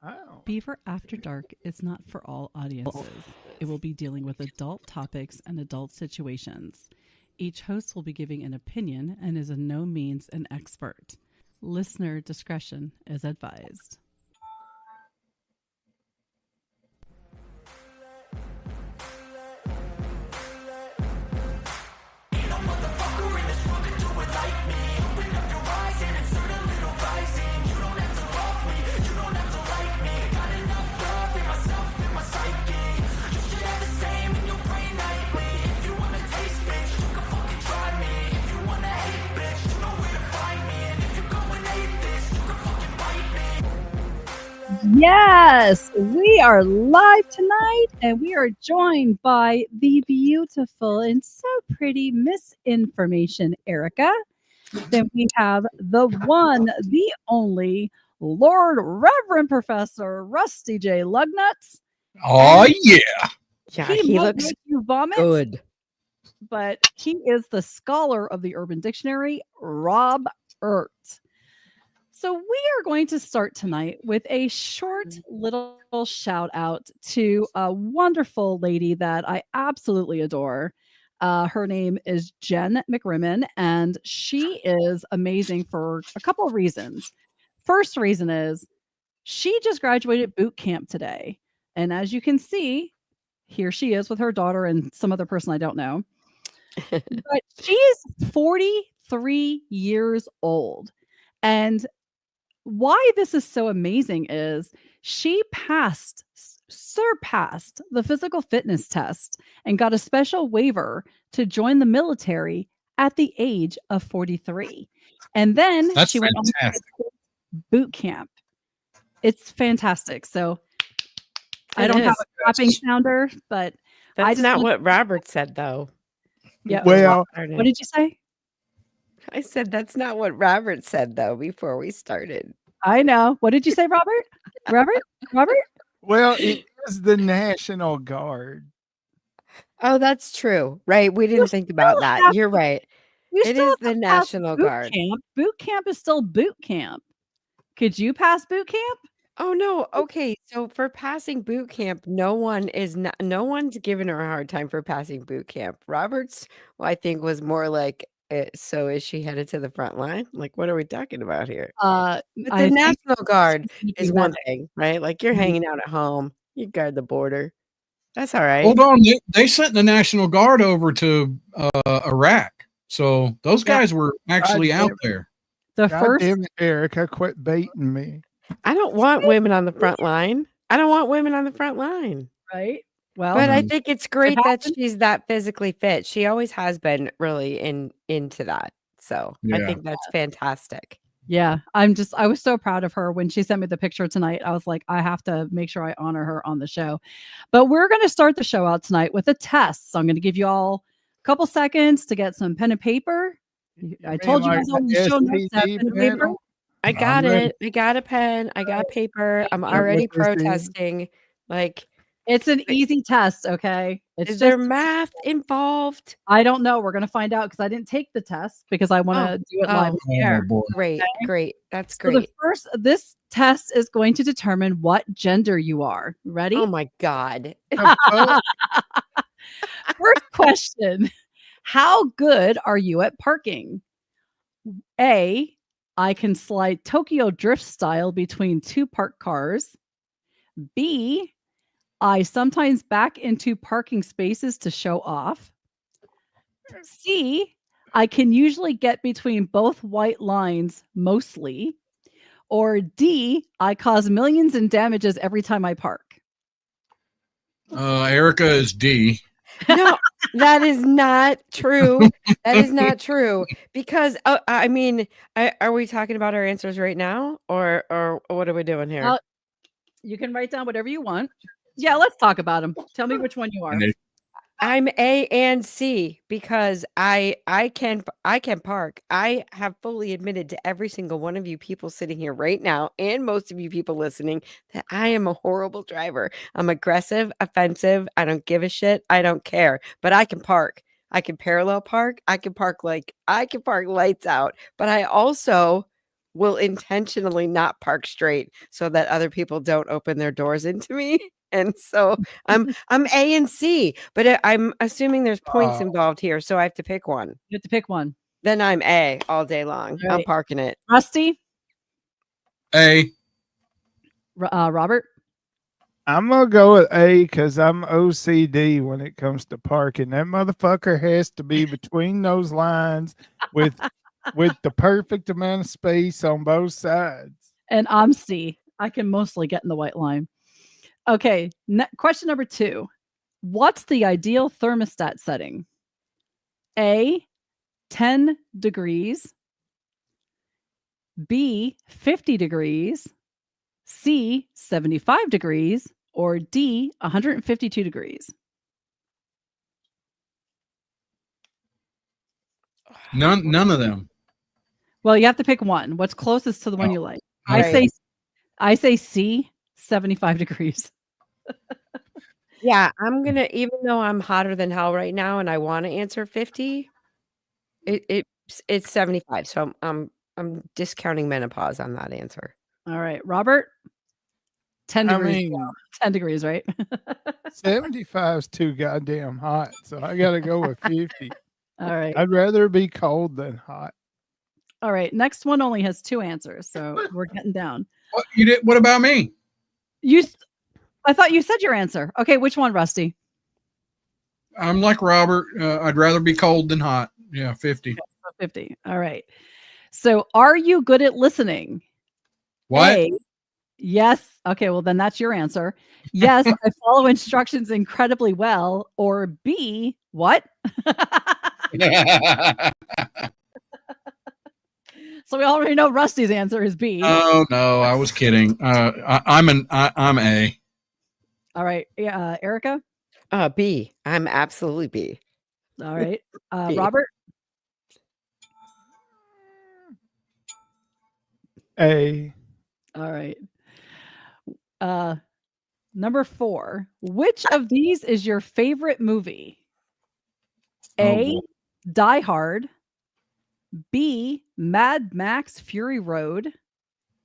Oh. Beaver After Dark is not for all audiences. It will be dealing with adult topics and adult situations. Each host will be giving an opinion and is in no means an expert. Listener discretion is advised. Yes, we are live tonight and we are joined by the beautiful and so pretty misinformation Erica. Then we have the one, the only Lord Reverend Professor Rusty J. Lugnuts. Oh, yeah. Yeah, He he might looks make you vomit, good. but he is the scholar of the Urban Dictionary, Rob-ERT. So we are going to start tonight with a short little shout out to a wonderful lady that I absolutely adore. Her name is Jen McRimmon, and she is amazing for a couple of reasons. First reason is she just graduated boot camp today. And as you can see, here she is with her daughter and some other person I don't know. But she's 43 years old. And why this is so amazing is she surpassed the physical fitness test and got a special waiver to join the military at the age of 43. And then That's she went on to fantastic. boot camp. It's fantastic. So I It don't have is. a clapping sounder, but I That's just not want- what Robert said, though. Yeah. Well, What did you say? I said that's not what Robert said, though, before we started. I know. What did you say, Robert? Robert? well, it is the National Guard. Oh, that's true. Right. We You didn't think about still that. have You're right. You It still is have the to pass National boot Guard. camp. Boot camp is still boot camp. Could you pass boot camp? Oh, no. Okay. So for passing boot camp, no one's giving her a hard time for passing boot camp. Robert's, well, I think, was more like, so is she headed to the front line? Like, what are we talking about here? But the I think National Guard she's gonna be is one medic. thing, right? Like you're Mhm. hanging out at home, you guard the border. That's all right. Hold on. They sent the National Guard over to Iraq. So those Yeah. guys were actually out there. The God first damn it, Erica, quit baiting me. I don't want women on the front line. I don't want women on the front line. right? Well, But I Mhm. think it's great that happened. she's that physically fit. She always has been really into that. So I Yeah. think that's fantastic. yeah, I was so proud of her when she sent me the picture tonight. I was like, I have to make sure I honor her on the show. But we're going to start the show out tonight with a test. So I'm going to give you all a couple seconds to get some pen and paper. I told you mean guys like on the the show notes to have STD pen and paper. panel? I got ready. it. I got a pen. I got paper. I'm what already this is? protesting. Like, It's an easy test, okay? It's is just there math involved? I don't know. We're going to find out because I didn't take the test because I want to do it live on the Oh, air. boy. Great, Okay. great. That's So the great. this test is going to determine what gender you are. Ready? Oh my God. The fuck? First question. How good are you at parking? A, I can slide Tokyo drift style between two parked cars. B, I sometimes back into parking spaces to show off. C, I can usually get between both white lines mostly. Or D, I cause millions in damages every time I park. Erica is D. No, that is not true. That is not true because I mean, are we talking about our answers right now, or what are we doing here? You can write down whatever you want. Yeah, let's talk about them. Tell me which one you are. And they- I'm A and C because I can park. I have fully admitted to every single one of you people sitting here right now and most of you people listening that I am a horrible driver. I'm aggressive, offensive. I don't give a shit. I don't care. But I can park. I can parallel park. I can park lights out. But I also will intentionally not park straight so that other people don't open their doors into me. And so I'm A and C, but I'm assuming there's points involved here, so I have to pick one. You have to pick one. Then I'm A all day long. All I'm right. parking it. Rusty, A. Robert. I'm gonna go with A because I'm OCD when it comes to parking. That motherfucker has to be between those lines with the perfect amount of space on both sides. And I'm C. I can mostly get in the white line. Okay, question number 2. What's the ideal thermostat setting? A, 10 degrees. B, 50 degrees. C, 75 degrees. Or D, 152 degrees. None of them. Well, you have to pick one. What's closest to the one you like? Right. I say C, 75 degrees. Yeah, I'm gonna, even though I'm hotter than hell right now and I want to answer 50, it's 75. So I'm discounting menopause on that answer. All right, Robert. 10 I degrees. mean, 10 degrees, right? 75 is too goddamn hot, so I gotta go with 50. All right. I'd rather be cold than hot. All right. Next one only has 2 answers, so we're getting down. What you did? What about me? I thought you said your answer. Okay, which one, Rusty? I'm like Robert. I'd rather be cold than hot. Yeah, 50. 50. All right. So, are you good at listening? What? A, yes. Okay, well then that's your answer. Yes, I follow instructions incredibly well. Or B, what? So we already know Rusty's answer is B. Oh no, I was kidding. I'm A. All right. Yeah, Erica. B. I'm absolutely B. All right. B. Robert. A. All right. Number 4. Which of these is your favorite movie? A, boy. Die Hard. B, Mad Max Fury Road.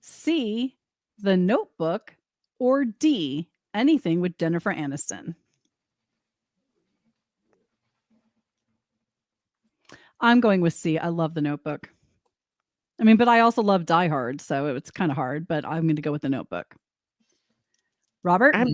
C, The Notebook. Or D, anything with Jennifer Aniston. I'm going with C. I love The Notebook. I mean, but I also love Die Hard, so it's kind of hard, but I'm going to go with The Notebook. Robert? I'm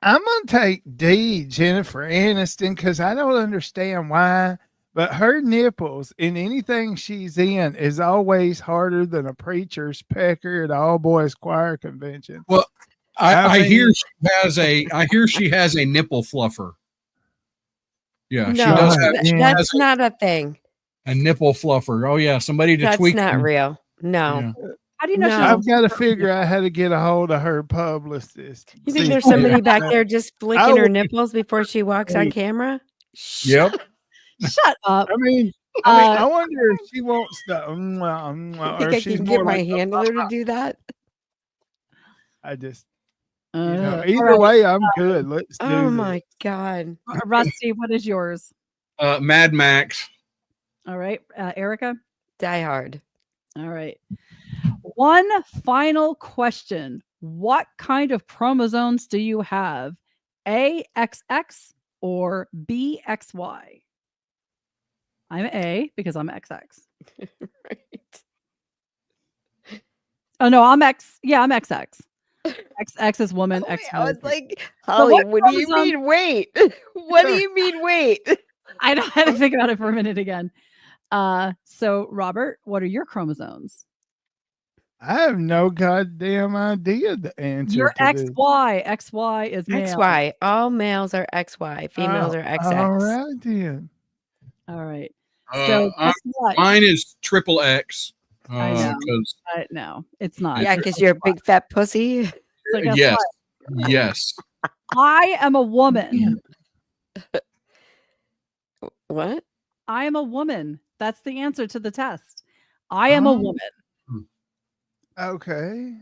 gonna take D, Jennifer Aniston, because I don't understand why, but her nipples in anything she's in is always harder than a preacher's pecker at all boys choir convention. Well, I mean- hear she has a nipple fluffer. Yeah, she No, does have. She that's has not a thing. a nipple fluffer. Oh yeah, somebody to That's tweak. not them. real. No. Yeah. How do you know No. she's I've got to figure out how to get a hold of her publicist. You think See- there's somebody back there just flicking her would- nipples before she walks on camera? Yep. Shut up. I mean, I wonder if she wants the I or think if I she's can more get my like the handler to do that. I just, All either right. way, I'm good. Let's do Oh this. my God. Rusty, what is yours? Mad Max. All right. Erica? Die Hard. All right. One final question. What kind of chromosomes do you have? AXX or BXY? I'm A because I'm XX. Right. Oh no, I'm X. Yeah, I'm XX. XX is woman. Oh, X. I was is- like, But Holly, what what do you chromosome- mean wait? What do you mean wait? I had to think about it for a minute again. So Robert, what are your chromosomes? I have no goddamn idea the answer Your to this. XY. XY is male. XY. All males are XY. Females are XX. All right then. All right. So I'm- guess what? Mine is triple X. I know. 'Cause- No, it's not. Yeah, because you're a big fat pussy. So guess yes, what? yes. I am a woman. What? I am a woman. That's the answer to the test. I am a Oh. woman. Okay.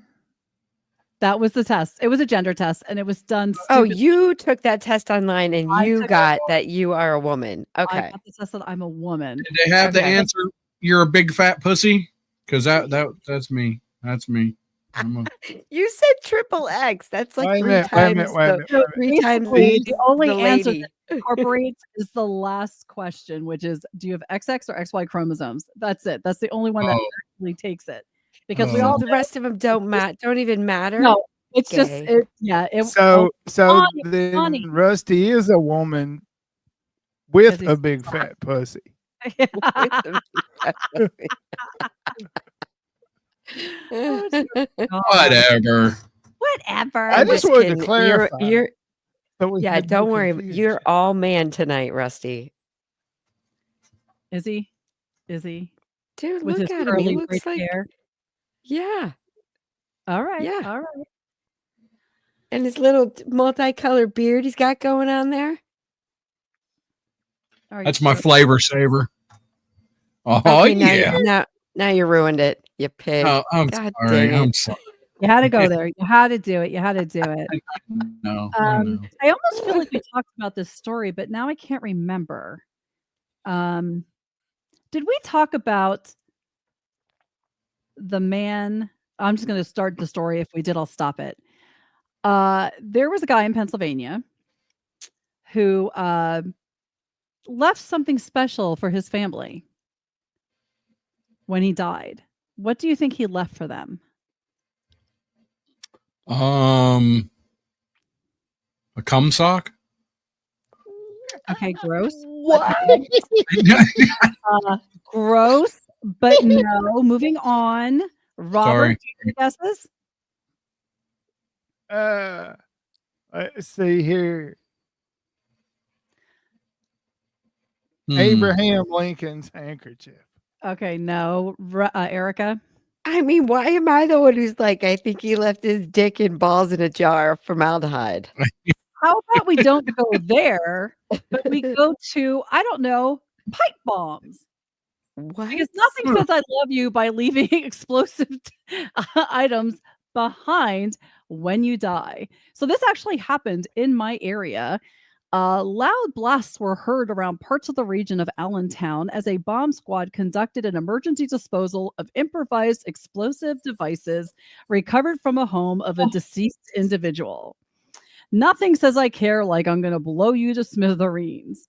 That was the test. It was a gender test, and it was done. Oh, stupid- you took that test online and I you took it got that you are a woman. I Okay. got the test that I'm a woman. Did they have the Okay. answer? You're a big fat pussy. because that's me. That's me. I'm a, You said triple X. That's like Wait a three minute, wait a minute, times wait a the minute. So Wait a minute. three times basically, These- the only the answer lady. that incorporates is the last question, which is, do you have XX or XY chromosomes? That's it. That's the only one that oh, actually takes it, because we Oh. all The rest of them don't even matter. no. It's just Gay. it. Yeah. It. So Bonnie, then Bonnie. Rusty is a woman Because with he's a big fat pussy. Oh, dear God. whatever. Whatever. I I'm just just wanted to kidding. clarify. You're So we yeah. had no Don't worry. confusion. You're all man tonight, Rusty. Is he? Is he? Dude, With look his at him. He curly looks braided like hair. yeah, All right. yeah. All right. And his little multicolored beard he's got going on there. All right. That's my so- flavor saver. Oh Okay, yeah. now you ruined it, you pig. Oh, I'm God sorry. dang it. I'm sorry. You had to go there. You had to do it. You had to do it. No, I know. I almost feel like we talked about this story, but now I can't remember. Did we talk about the man? I'm just going to start the story. If we did, I'll stop it. There was a guy in Pennsylvania who left something special for his family when he died. What do you think he left for them? A cum sock. Okay, gross. What? Gross, but no. Moving on. Robert, Sorry. do you have any guesses? Let's see here. Hmm. Abraham Lincoln's handkerchief. Okay, no. Erica? I mean, why am I the one who's like, I think he left his dick and balls in a jar of formaldehyde? How about we don't go there, but we go to, I don't know, pipe bombs? What? Because nothing says I love you by leaving explosive items behind when you die. So this actually happened in my area. Loud blasts were heard around parts of the region of Allentown as a bomb squad conducted an emergency disposal of improvised explosive devices recovered from a home of a deceased individual. Nothing says I care like I'm going to blow you to smithereens.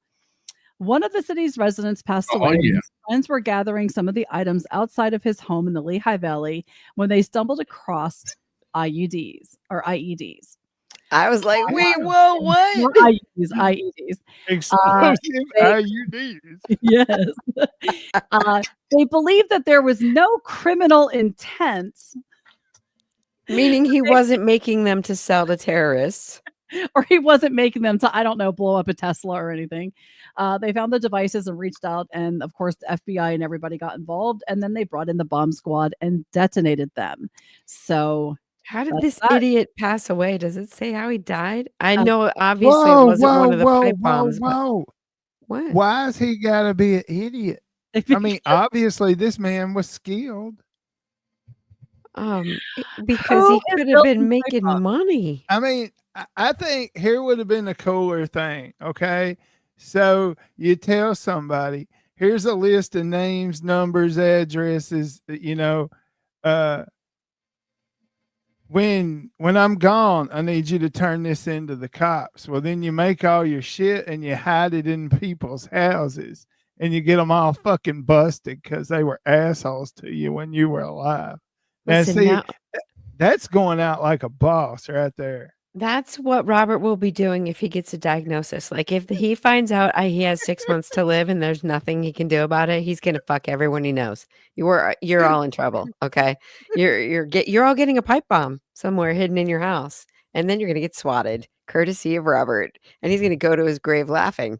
One of the city's residents passed Oh, away. yeah. His friends were gathering some of the items outside of his home in the Lehigh Valley when they stumbled across IUDs or IEDs. I was like, wait, whoa, what? Not IUDs, IEDs. Explosive they- IUDs. Yes. They believed that there was no criminal intent, Meaning he wasn't making them to sell to terrorists. or he wasn't making them to, I don't know, blow up a Tesla or anything. They found the devices and reached out, and of course the FBI and everybody got involved, and then they brought in the bomb squad and detonated them. So How did That's this that. idiot pass away? Does it say how he died? I Um, know obviously it wasn't one of the pipe bombs. But whoa. what? Why is he got to be an idiot? I mean, obviously, this man was skilled. Because Who he is could have been building making money. I mean, I think here would have been a cooler thing. Okay. So you tell somebody, here's a list of names, numbers, addresses, when I'm gone, I need you to turn this into the cops. Well, then you make all your shit and you hide it in people's houses and you get them all fucking busted because they were assholes to you when you were alive. Now, Listen, see, now, that's going out like a boss right there. that's what Robert will be doing if he gets a diagnosis. Like if he finds out he has 6 months to live and there's nothing he can do about it, he's gonna fuck everyone he knows. You're all in trouble. Okay, you're all getting a pipe bomb somewhere hidden in your house, and then you're gonna get swatted, courtesy of Robert, and he's gonna go to his grave laughing.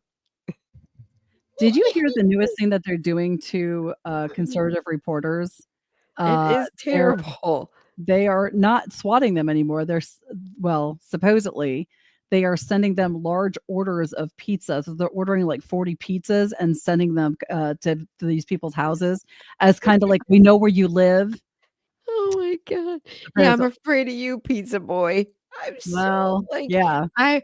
Did you hear the newest thing that they're doing to conservative reporters? It is they're- terrible. They are not swatting them anymore. Supposedly, they are sending them large orders of pizza. So they're ordering like 40 pizzas and sending them to these people's houses as kind of like, we know where you live. Oh my god! Yeah, I'm afraid of you, pizza boy. I'm so Well, like, yeah. I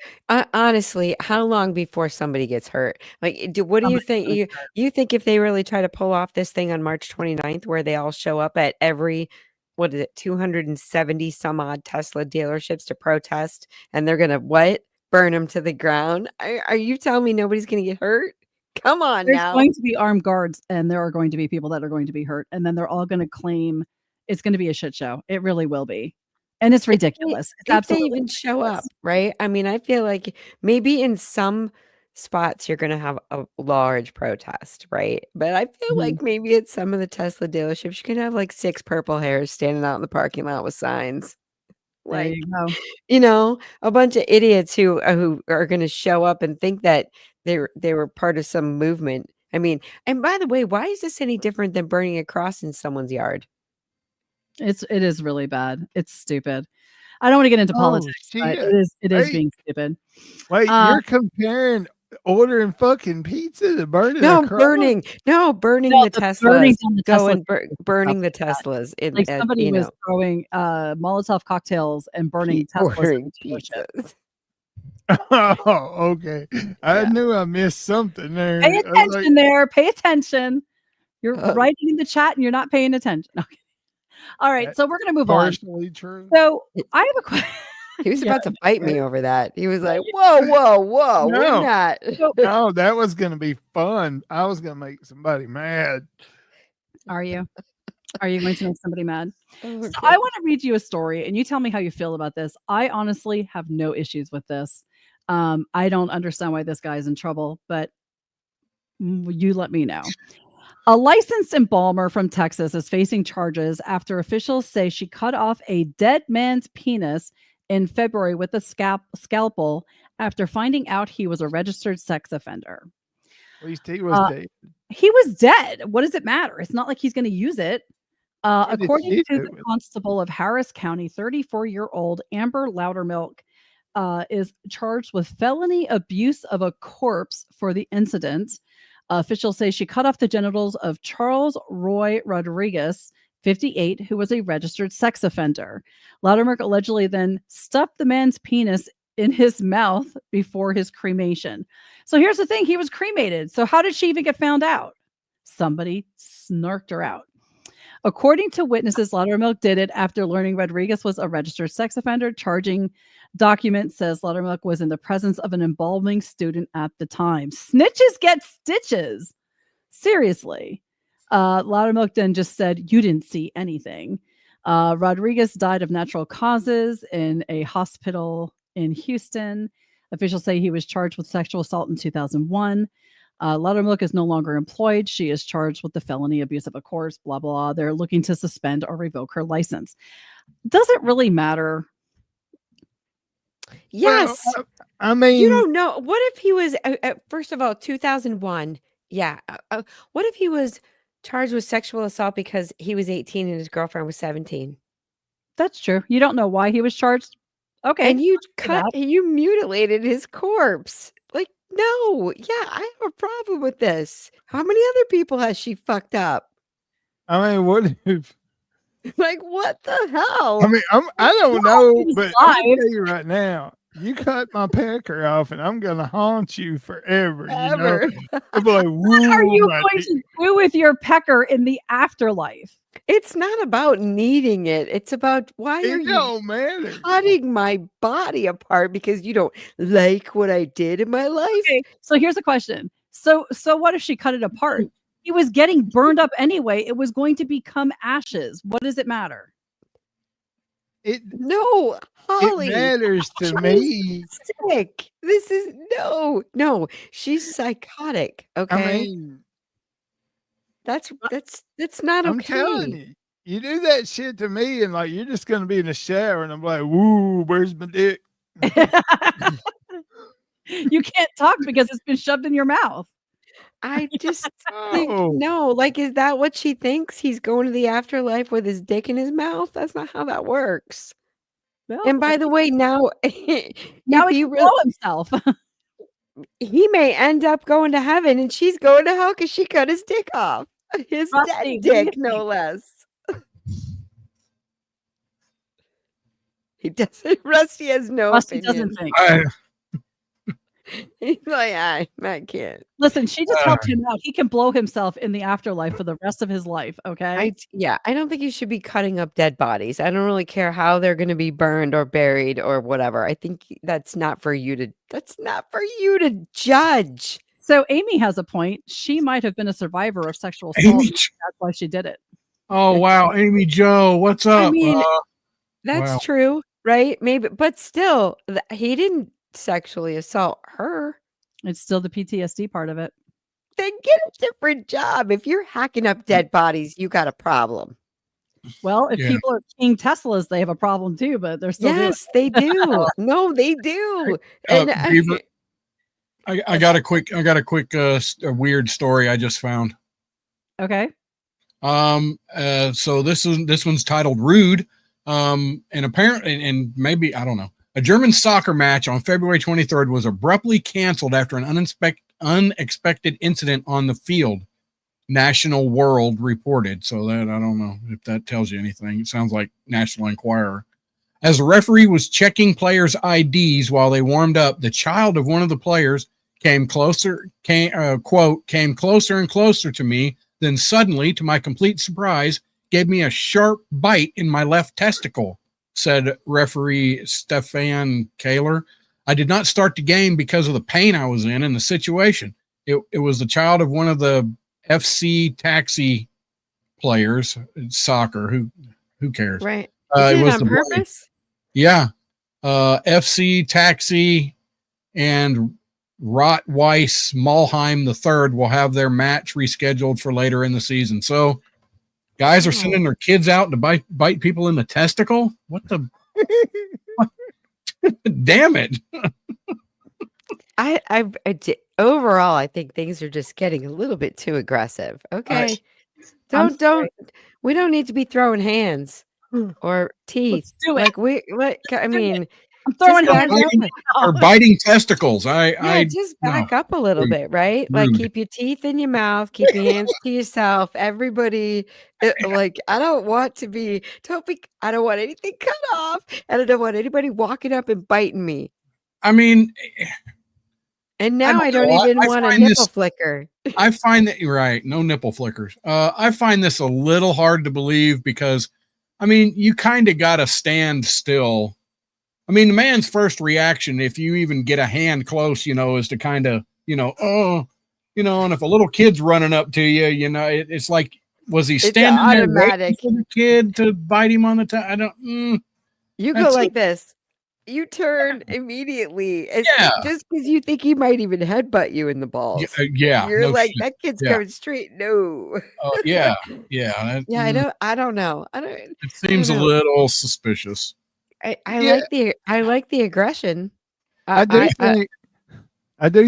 honestly, how long before somebody gets hurt? Like, what do you Somebody's think? gonna You think if they really try to pull off this thing on March 29th, where they all show up at every, what is it, 270 some odd Tesla dealerships to protest, and they're gonna what? Burn them to the ground? Are you telling me nobody's gonna get hurt? Come on There's now. going to be armed guards, and there are going to be people that are going to be hurt, and then they're all gonna claim it's gonna be a shit show. It really will be. And it's ridiculous. It's If they absolutely even show up, ridiculous. right? I mean, I feel like maybe in some spots you're gonna have a large protest, right? But I feel Mhm. like maybe at some of the Tesla dealerships, you can have like 6 purple hairs standing out in the parking lot with signs. There Like, you go. a bunch of idiots who are gonna show up and think that they were part of some movement. I mean, and by the way, why is this any different than burning a cross in someone's yard? It is really bad. It's stupid. I don't wanna get into Oh politics, but shit! it is Wait, being stupid. wait, Uh, you're comparing ordering fucking pizza to burning a No, cross? burning no, the the burning Teslas. down the Go Tesla and is burning the probably bad. Teslas in Like, somebody was throwing, Molotov cocktails and burning Teslas at ordering the dealership. pizzas. Oh, okay. I Yeah. knew I missed something there. Pay I was like, attention there, pay attention. You're Oh, writing in the chat and you're not paying attention. Okay. All right, "That's so we're gonna move on. partially true." So, he I have a question. he was Yeah, about to fight Right. me over that. He was like, "Whoa, whoa, whoa, we're No, not." so no, that was gonna be fun. I was gonna make somebody mad. are you? Are you going to make somebody mad? Oh, So I God. wanna read you a story, and you tell me how you feel about this. I honestly have no issues with this. I don't understand why this guy is in trouble, but you let me know. A licensed embalmer from Texas is facing charges after officials say she cut off a dead man's penis in February with a scalpel after finding out he was a registered sex offender. At least he was Uh, dead. he was dead. What does it matter? It's not like he's going to use it. What did According she to do the with constable of Harris County, 34-year-old Amber Loudermilk is charged with felony abuse of a corpse for the incident. Officials say she cut off the genitals of Charles Roy Rodriguez, 58, who was a registered sex offender. Loudermilk allegedly then stuffed the man's penis in his mouth before his cremation. So here's the thing, he was cremated. So how did she even get found out? Somebody snarked her out. According to witnesses, Loudermilk did it after learning Rodriguez was a registered sex offender. Charging document says Loudermilk was in the presence of an embalming student at the time. Snitches get stitches. Seriously. Loudermilk then just said, "You didn't see anything." Rodriguez died of natural causes in a hospital in Houston. Officials say he was charged with sexual assault in 2001. Loudermilk is no longer employed. She is charged with the felony abuse of a corpse, blah, blah. They're looking to suspend or revoke her license. Does it really matter? Well, Yes. I You mean, don't know. What if he was, first of all, 2001? Yeah. What if he was charged with sexual assault because he was 18 and his girlfriend was 17? That's true. You don't know why he was charged? Okay. And you See that. you mutilated his corpse. Like, no. Yeah, I have a problem with this. How many other people has she fucked up? I mean, what if? Like, what the I hell? mean, I don't Well, know, he's but I'm gonna live. tell you right now, you cut my pecker off, and I'm gonna haunt you forever. Ever. I'll be like, What are "Woo, you my going to do with your pecker in the afterlife? It's not about needing it. It's about why are it you don't matter." cutting my body apart because you don't like what I did in my life? Okay, so here's a question. So what if she cut it apart? He was getting burned up anyway. It was going to become ashes. What does it matter? It No, Holly. matters to She's me. sick. This is no. She's psychotic. I Okay, mean, that's not I'm telling okay. you, you do that shit to me, and like you're just gonna be in the shower, and I'm like, "Woo, where's my dick?" You can't talk because it's been shoved in your mouth. I just think Oh, no. Like, is that what she thinks? He's going to the afterlife with his dick in his mouth? That's not how that works. Well, And by the way, now now if he he can really, blow himself. he may end up going to heaven, and she's going to hell because she cut his dick off, his Rusty, dead what do you dick, no think? less. He doesn't. Rusty has no Rusty opinion. doesn't think. He's like, I can't. Listen, she just helped him out. He can blow himself in the afterlife for the rest of his life. Okay. I don't think you should be cutting up dead bodies. I don't really care how they're going to be burned or buried or whatever. I think that's not for you to judge. So Amy has a point. She might have been a survivor of sexual assault. Amy, That's why she did it. oh wow, Amy Joe, what's up? I mean, that's wow. true, right? Maybe, but still, he didn't sexually assault her. It's still the PTSD part of it. Then get a different job. If you're hacking up dead bodies, you got a problem. Well, if people are King Teslas, they have a problem too, but they're still doing it. Yes, they do. No, they do. Beaver, I got a quick a weird story I just found. Okay. So this one's titled Rude. And apparently, and maybe, I don't know, a German soccer match on February 23rd was abruptly canceled after an unexpected incident on the field. National World reported. So that, I don't know if that tells you anything. It sounds like National Enquirer. As the referee was checking players' IDs while they warmed up, the child of one of the players came closer and closer to me. Then suddenly, to my complete surprise, gave me a sharp bite in my left testicle, said referee Stefan Kahler. I did not start the game because of the pain I was in and the situation. It was the child of one of the FC Taxi players, soccer. Who cares? Right. It was on purpose? Yeah. FC Taxi and Rot-Weiss Malheim III will have their match rescheduled for later in the season. So guys are sending their kids out to bite people in the testicle. What the? Damn it. Overall, I think things are just getting a little bit too aggressive. Okay. We don't need to be throwing hands or teeth. Let's do it. I mean, I'm throwing or biting testicles. Just back up a little bit, right? Rude. Like keep your teeth in your mouth, keep your hands to yourself. Everybody, I don't want anything cut off, and I don't want anybody walking up and biting me. I mean, and now I don't even want a nipple flicker. I find that you're right. No nipple flickers. I find this a little hard to believe because, I mean, you kind of got to stand still. I mean, the man's first reaction, if you even get a hand close, is to kind of, and if a little kid's running up to you, it's like, was he standing there waiting for the kid to bite him on the tongue? I don't. You go like this. You turn immediately. Just because you think he might even headbutt you in the balls. Yeah. You're like, that kid's coming straight. No. Yeah. I don't know. It seems a little suspicious. I like the aggression. I do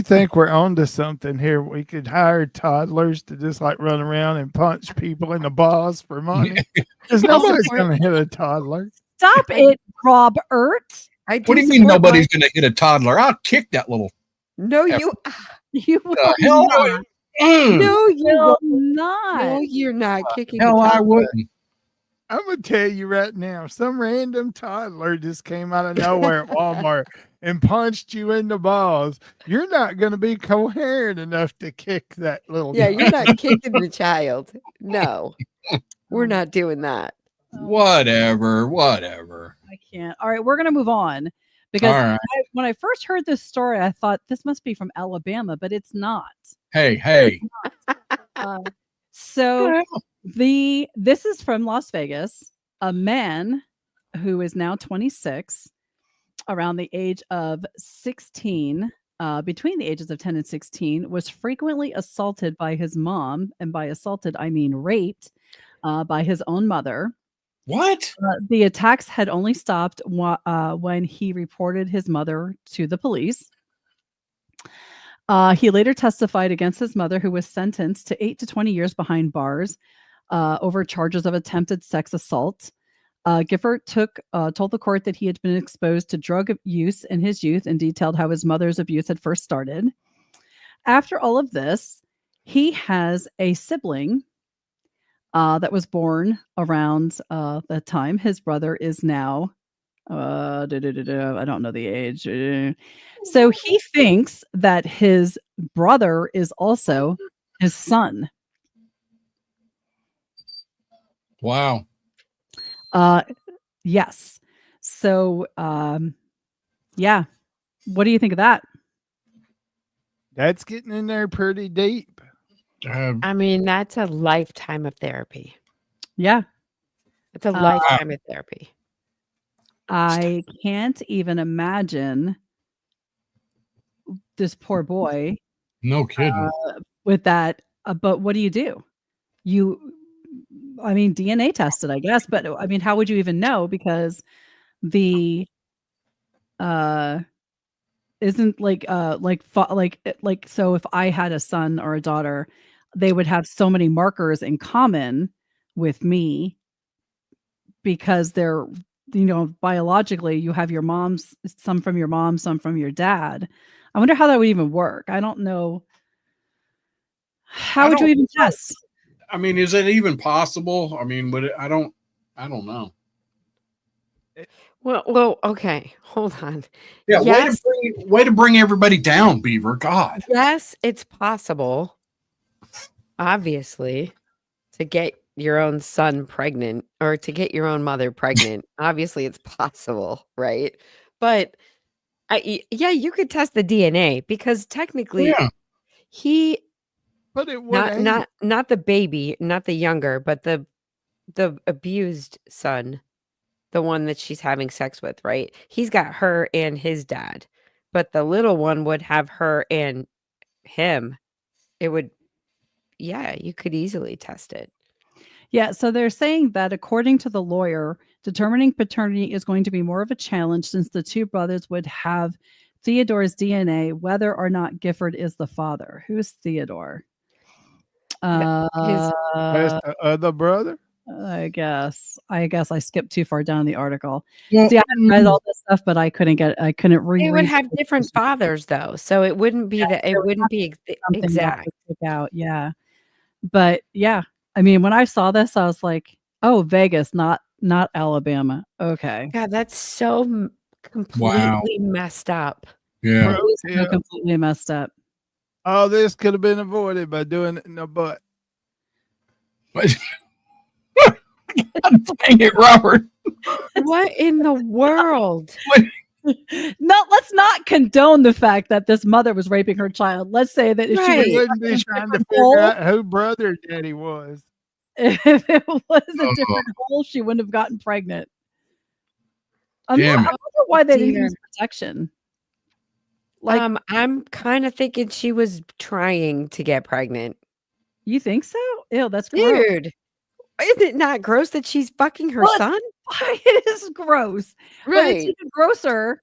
think we're onto something here. We could hire toddlers to just like run around and punch people in the balls for money. Because nobody's going to hit a toddler. Stop it, Rob-ERT. What do you mean nobody's going to hit a toddler? I'll kick that little. No, you will hell not. No, you will not. No, you're not kicking. Hell, I wouldn't. I'm going to tell you right now, some random toddler just came out of nowhere at Walmart and punched you in the balls. You're not going to be coherent enough to kick that little Yeah, you're not kicking the child. No, we're not doing that. Whatever. I can't. All right, we're going to move on because when I first heard this story, I thought this must be from Alabama, but it's not. Hey. So this is from Las Vegas. A man who is now 26, around the age of 16, between the ages of 10 and 16, was frequently assaulted by his mom, and by assaulted I mean raped, by his own mother. What? The attacks had only stopped when he reported his mother to the police. He later testified against his mother, who was sentenced to 8 to 20 years behind bars over charges of attempted sex assault. Gifford told the court that he had been exposed to drug use in his youth and detailed how his mother's abuse had first started. After all of this, he has a sibling that was born around that time. His brother is now I don't know the age. So he thinks that his brother is also his son. Wow. Yes. So, yeah. What do you think of that? That's getting in there pretty deep. I mean, that's a lifetime of therapy. Yeah. It's a lifetime of therapy. I can't even imagine this poor boy No kidding. with that. But what do? I mean, DNA tested, I guess, but I mean, how would you even know? Because the isn't so if I had a son or a daughter, they would have so many markers in common with me because they're biologically you have some from your mom, some from your dad. I wonder how that would even work. I don't know. How would you even test? I mean, is it even possible? I mean, I don't know. Well, okay. Hold on. Yeah, Yes, way to bring everybody down, Beaver. God. yes, it's possible, obviously, to get your own son pregnant or to get your own mother pregnant. Obviously, it's possible, right? But yeah, you could test the DNA because technically Yeah. he But it would not the baby, not the younger, but the abused son, the one that she's having sex with, right? He's got her and his dad, but the little one would have her and him. It would, yeah, you could easily test it. Yeah, so they're saying that according to the lawyer, determining paternity is going to be more of a challenge since the two brothers would have Theodore's DNA, whether or not Gifford is the father. Who's Theodore? His That's the other brother. I guess I skipped too far down the article. Well, See, I hadn't read all this stuff, but I couldn't reread. they would have different fathers though, so it wouldn't be Yeah, that it wouldn't be something you have exact. to take out. Yeah, but yeah, I mean, when I saw this, I was like, "Oh, Vegas, not Alabama." Okay, God, that's so completely messed up. yeah. Pro it is so tip, completely messed up. all this could have been avoided by doing it in the butt. Dang it, Robert. What in the world? No, let's not condone the fact that this mother was raping her child. Let's say that if she Right. We was wouldn't be trying to different figure hole, out who brother daddy was. if it was a different hole, she wouldn't have gotten pregnant. I Damn wonder why they didn't Dear. use protection. Like, I'm kind of thinking she was trying to get pregnant. you think so? Ew, that's gross. Dude, isn't it not gross that she's fucking her Well, son? it is gross. But it's Right. even grosser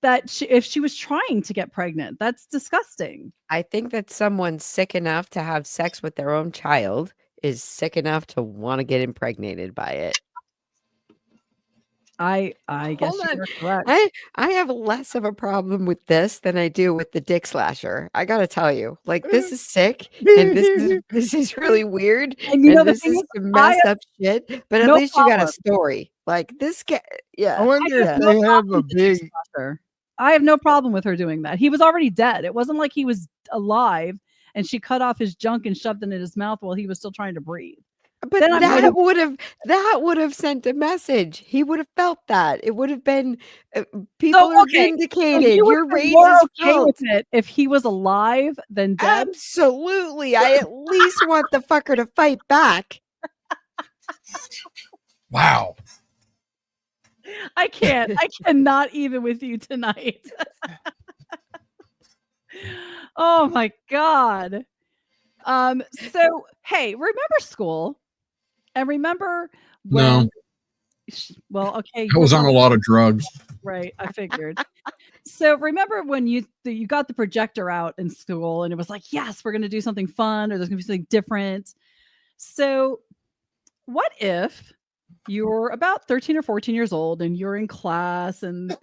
that if she was trying to get pregnant. That's disgusting. I think that someone sick enough to have sex with their own child is sick enough to want to get impregnated by it. I guess Hold on. you're correct. I have less of a problem with this than I do with the dick slasher. I gotta tell you, like this is sick, and this is really weird, And you know and the this thing is is, some messed up shit. But at no least you got a problem. story. Like this guy, I yeah. wonder Yeah. if they have a big. I have no problem with her doing that. He was already dead. It wasn't like he was alive and she cut off his junk and shoved it in his mouth while he was still trying to breathe. But Then I'm that like, would have sent a message. He would have felt that. It would have been people are okay, so vindicated. you would Your have been rage more is okay felt. with it if he was alive than dead. Absolutely. I at least want the fucker to fight back. Wow. I can't. I cannot even with you tonight. Oh my god. So hey, remember school? And remember when well, okay, I was on a lot of drugs. right, I figured. So remember when you got the projector out in school and it was like, yes, we're going to do something fun or there's going to be something different. So what if you're about 13 or 14 years old and you're in class and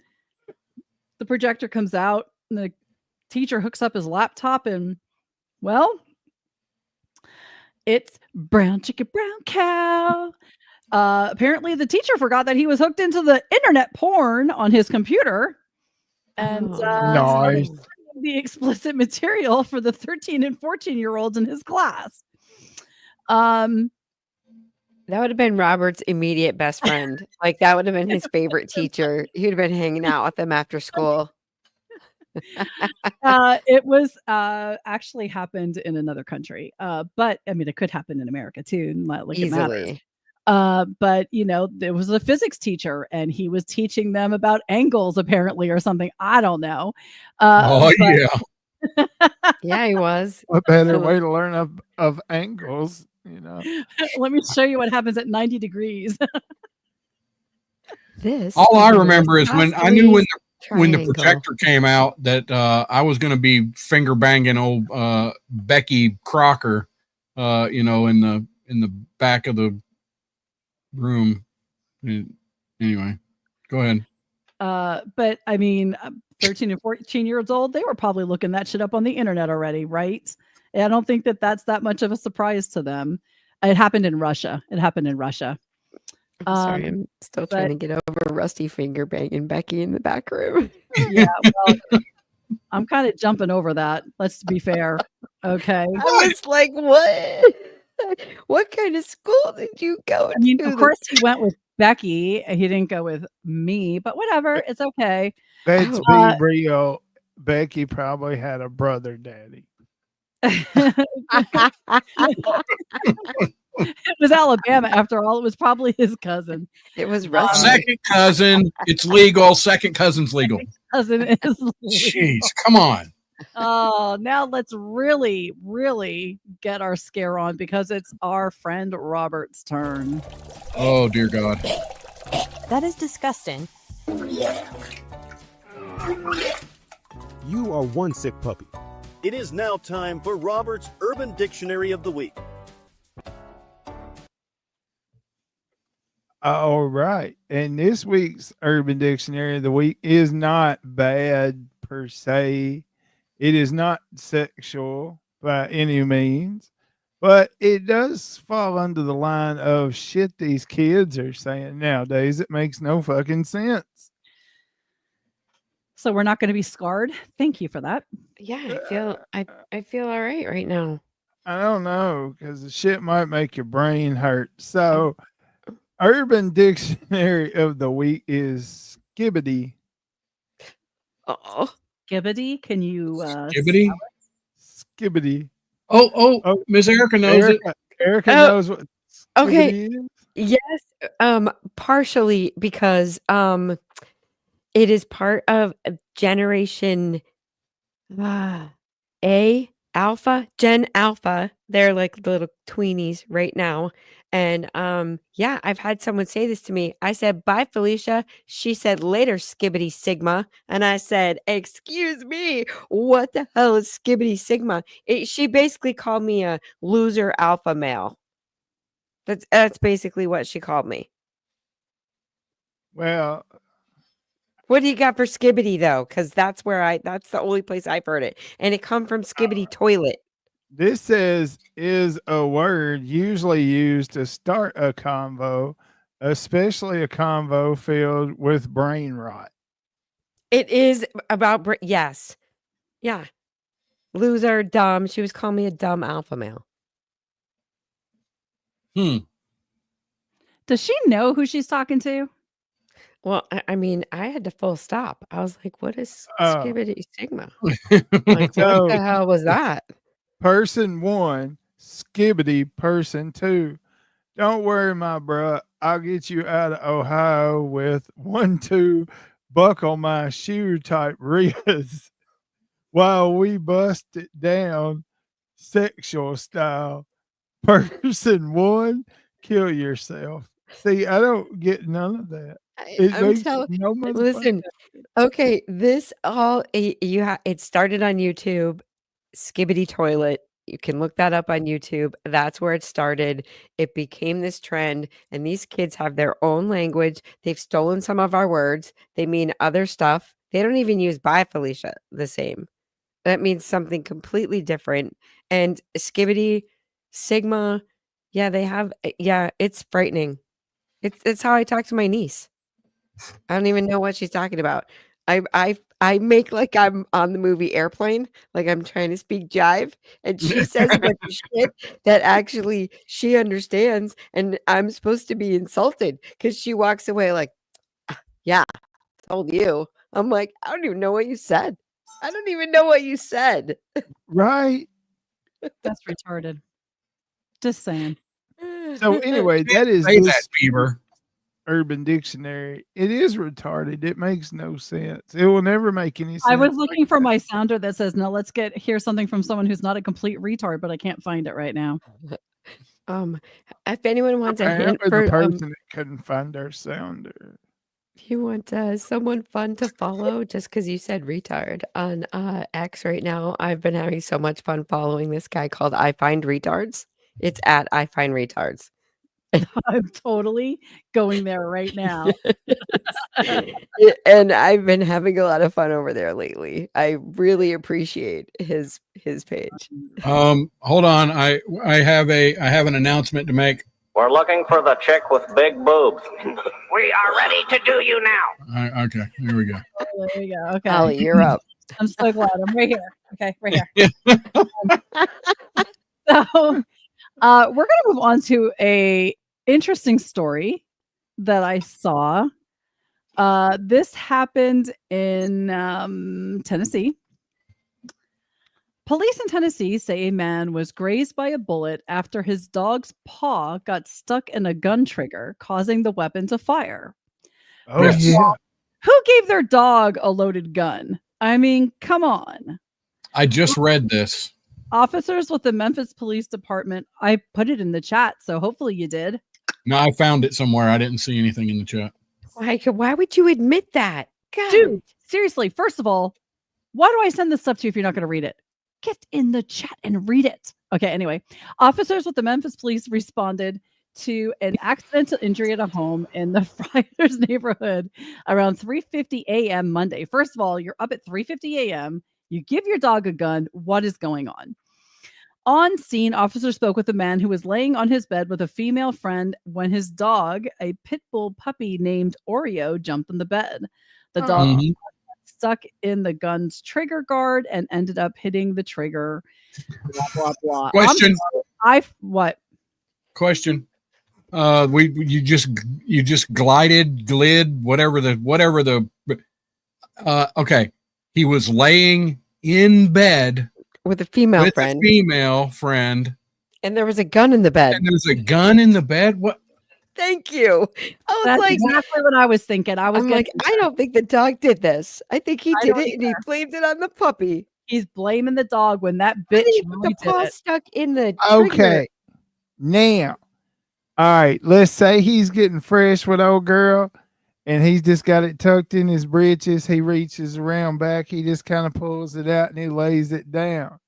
the projector comes out and the teacher hooks up his laptop and, well, it's brown chicken, brown cow. Apparently, the teacher forgot that he was hooked into the internet porn on his computer, and Nice. started the explicit material for the 13 and 14-year-olds in his class. That would have been Robert's immediate best friend. Like that would have been his favorite teacher. He would have been hanging out with him after school. It was actually happened in another country, but I mean, it could happen in America too. Not like it matters. Easily. But there was a physics teacher, and he was teaching them about angles, apparently, or something. I don't know. Oh but- yeah. Yeah, he was. What better way to learn of angles, Let me show you what happens at 90 degrees. This. All is I a remember is when I knew when the triangle. projector came out that I was going to be finger banging old Becky Crocker, in the back of the room. Anyway, go ahead. But I mean, 13 and 14-year-olds old, they were probably looking that shit up on the internet already, right? And I don't think that that's that much of a surprise to them. It happened in Russia. I'm sorry, I'm still trying to get over Rusty finger banging Becky in the back room. Yeah, well, I'm kind of jumping over that. Let's be fair. Okay. I was like, what? What kind of school did you go I mean, to? of course he went with Becky. He didn't go with me, but whatever. It's okay. Let's be real. Becky probably had a brother daddy. It was Alabama after all. It was probably his cousin. It was Rusty. Second cousin, it's legal. Second cousin's legal. Cousin is Jeez, come on. Oh, now let's really, really get our scare on because it's our friend Robert's turn. Oh dear God. That is disgusting. You are one sick puppy. It is now time for Robert's Urban Dictionary of the Week. All right. And this week's Urban Dictionary of the Week is not bad per se. It is not sexual by any means, but it does fall under the line of shit these kids are saying nowadays. It makes no fucking sense. So we're not going to be scarred. Thank you for that. Yeah, I feel all right now. I don't know, because the shit might make your brain hurt. So, Urban Dictionary of the Week is skibbity. Oh, Skibbity, can you Skibbity? Skibbity. Oh, Miss Erica knows it. Erica knows what okay. skibbity is. Yes, partially because it is part of Generation A Alpha, Gen Alpha. They're like the little tweenies right now. And yeah, I've had someone say this to me. I said, bye, Felicia. She said, later, Skibbity Sigma. And I said, excuse me, what the hell is Skibbity Sigma? She basically called me a loser alpha male. That's basically what she called me. Well, what do you got for Skibbity though? Because that's the only place I've heard it. And it come from Skibbity Toilet. this says is a word usually used to start a convo, especially a convo filled with brain rot. It is about yes. Yeah. Loser, dumb. She was calling me a dumb alpha male. Does she know who she's talking to? Well, I mean, I had to full stop. I was like, what is Oh. Skibbity Sigma? Like, So- what the hell was that? Person one, skibbity. Person two, don't worry, my bruh. I'll get you out of Ohio with 1-2 buckle my shoe type riz while we bust it down sexual style. Person one, kill yourself. See, I don't get none of that. It I'm makes telling no motherfucking listen, okay, this all it started on YouTube, Skibbity Toilet. You can look that up on YouTube. That's where it started. It became this trend, and these kids have their own language. They've stolen some of our words. They mean other stuff. They don't even use bye, Felicia, the same. That means something completely different. And Skibbity, Sigma, yeah, they have, yeah, it's frightening. It's how I talk to my niece. I don't even know what she's talking about. I make like I'm on the movie Airplane, like I'm trying to speak jive, and she says a bunch of shit that actually she understands, and I'm supposed to be insulted because she walks away like, "Yeah, told you." I'm like, I don't even know what you said. I don't even know what you said. Right. That's retarded. Just saying. So anyway, that is Say that, this Beaver. Urban Dictionary. It is retarded. It makes no sense. It will never make any sense. I was looking for my sounder that says, "No, let's hear something from someone who's not a complete retard," but I can't find it right now. If anyone wants a hint Apparently, the for person that couldn't find their sounder. if you want someone fun to follow, just because you said retard on X right now, I've been having so much fun following this guy called I Find Retards. It's at I Find Retards. I'm totally going there right now. And I've been having a lot of fun over there lately. I really appreciate his page. Hold on. I have an announcement to make. We're looking for the chick with big boobs. We are ready to do you now. Okay, here we go. Oh, there you go. Okay. Allie, you're up. I'm so glad. I'm right here. Okay, right here. So we're going to move on to a interesting story that I saw. This happened in Tennessee. Police in Tennessee say a man was grazed by a bullet after his dog's paw got stuck in a gun trigger, causing the weapon to fire. Oh, Yes. yeah. Who gave their dog a loaded gun? I mean, come on. I just read this. Officers with the Memphis Police Department, I put it in the chat, so hopefully you did. No, I found it somewhere. I didn't see anything in the chat. Why would you admit that? God. Dude, seriously, first of all, why do I send this stuff to you if you're not going to read it? Get in the chat and read it. Okay, anyway, officers with the Memphis Police responded to an accidental injury at a home in the Friars neighborhood around 3:50 a.m. Monday. First of all, you're up at 3:50 a.m. You give your dog a gun. What is going on? On scene, officers spoke with a man who was laying on his bed with a female friend when his dog, a pit bull puppy named Oreo, jumped in the bed. The dog Mhm. stuck in the gun's trigger guard and ended up hitting the trigger. Blah blah blah. Question. What? Question. You just glid, whatever the. Okay. He was laying in bed With a female with friend. a female friend, And there was a gun in the bed. and there's a gun in the bed. What? Thank you. I was That's like, exactly what I was thinking. I'm like, I don't think the dog did this. I think he I did don't it and he blamed it on the puppy. He's blaming the dog when that Why bitch did he put really the did paw it. stuck in the trigger? Okay. Now, all right, let's say he's getting fresh with old girl and he's just got it tucked in his breeches. He reaches around back, he just kind of pulls it out and he lays it down.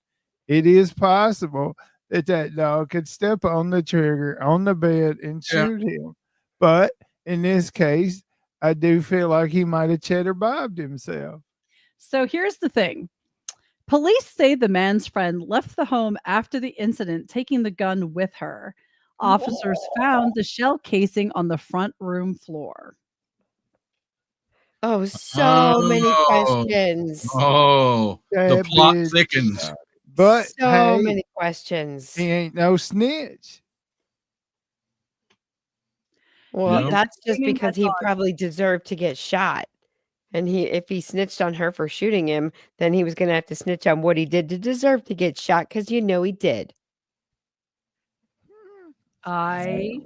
It is possible that dog could step on the trigger on the bed and shoot him. But in this case, I do feel like he might have cheddar bobbed himself. So here's the thing. Police say the man's friend left the home after the incident, taking the gun with her. Officers found the shell casing on the front room floor. Oh, so many Oh. questions. Oh, the That plot bitch thickens. got it. But So hey, many questions. he ain't no snitch. Well, No. that's just Blaming because that he dog. probably deserved to get shot. And if he snitched on her for shooting him, then he was going to have to snitch on what he did to deserve to get shot because he did. I'm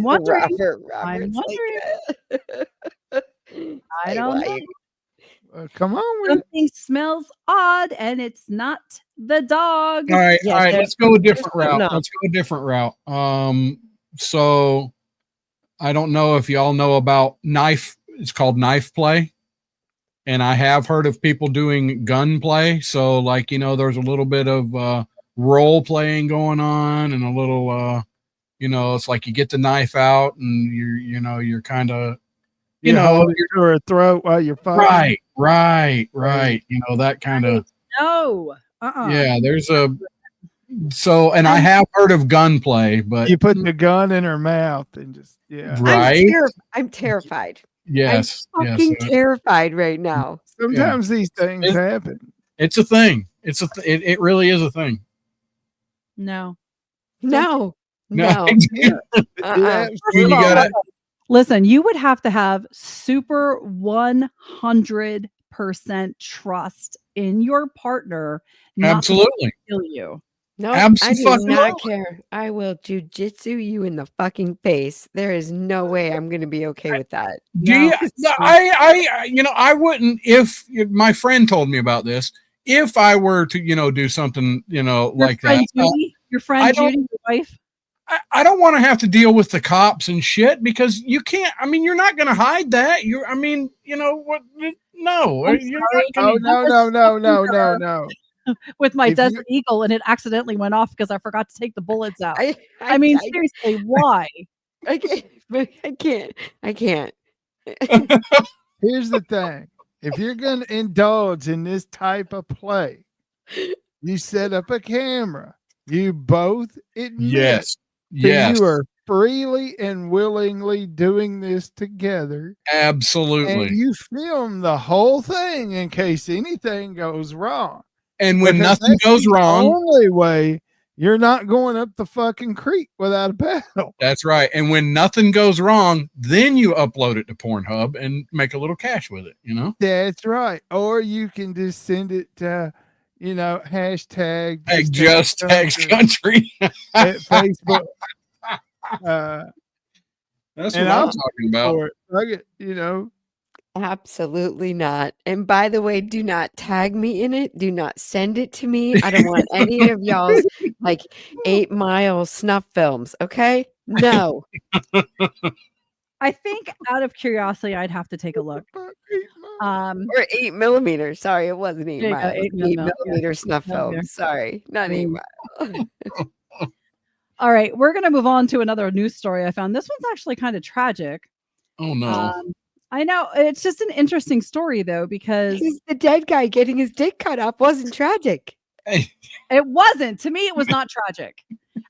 wondering. Robert's like, I don't know. Come on with it. Something smells odd, and it's not the dog. All right, Yes, all right. there's- Let's go a different there's route. enough. Let's go a different route. So I don't know if y'all know about knife. It's called knife play, and I have heard of people doing gun play. So, like, there's a little bit of role playing going on, and a little, it's like you get the knife out, and you're kind of, hold it to her throat while you're fighting. right. That kind of. No. Yeah, there's a So, and I have heard of gunplay, but You put the gun in her mouth and just right. I'm terrified. Yes. I'm fucking terrified right now. Sometimes these things happen. It's a thing. It really is a thing. No. No. Yeah, You gotta, listen, you would have to have super 100% trust in your partner not absolutely to kill you. No, I do not care. I will jujitsu you in the fucking face. There is no way I'm going to be okay with that. I wouldn't if my friend told me about this. If I were to, do something, like that. Your friend Judy, your wife. I don't want to have to deal with the cops and shit because you can't. I mean, you're not going to hide that. What? No. No. With my Desert Eagle, and it accidentally went off because I forgot to take the bullets out. I mean, seriously, why? I can't. Here's the thing. If you're going to indulge in this type of play, you set up a camera. You both admit that you are freely and willingly doing this together. Absolutely. And you film the whole thing in case anything goes wrong. And when nothing goes wrong, the only way you're not going up the fucking creek without a paddle. That's right. And when nothing goes wrong, then you upload it to Pornhub and make a little cash with it, That's right. Or you can just send it to, hashtag just text country at Facebook. That's what I'm talking about. Absolutely not. And by the way, do not tag me in it. Do not send it to me. I don't want any of y'all's 8 Mile snuff films. Okay? No. I think out of curiosity, I'd have to take a look. Or 8mm. Sorry, it wasn't 8 Mile. 8mm snuff film. Sorry, not 8 Mile. All right, we're going to move on to another news story I found. This one's actually kind of tragic. Oh, no. I know. It's just an interesting story, though, because the dead guy getting his dick cut off wasn't tragic. It wasn't. To me, it was not tragic.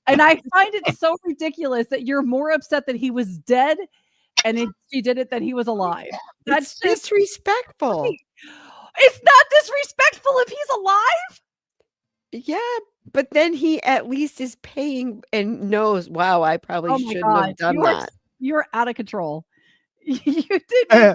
And I find it so ridiculous that you're more upset that he was dead and she did it than he was alive. That's disrespectful. It's not disrespectful if he's alive. Yeah, but then he at least is paying and knows, wow, I probably shouldn't have done that. You're out of control. You did. I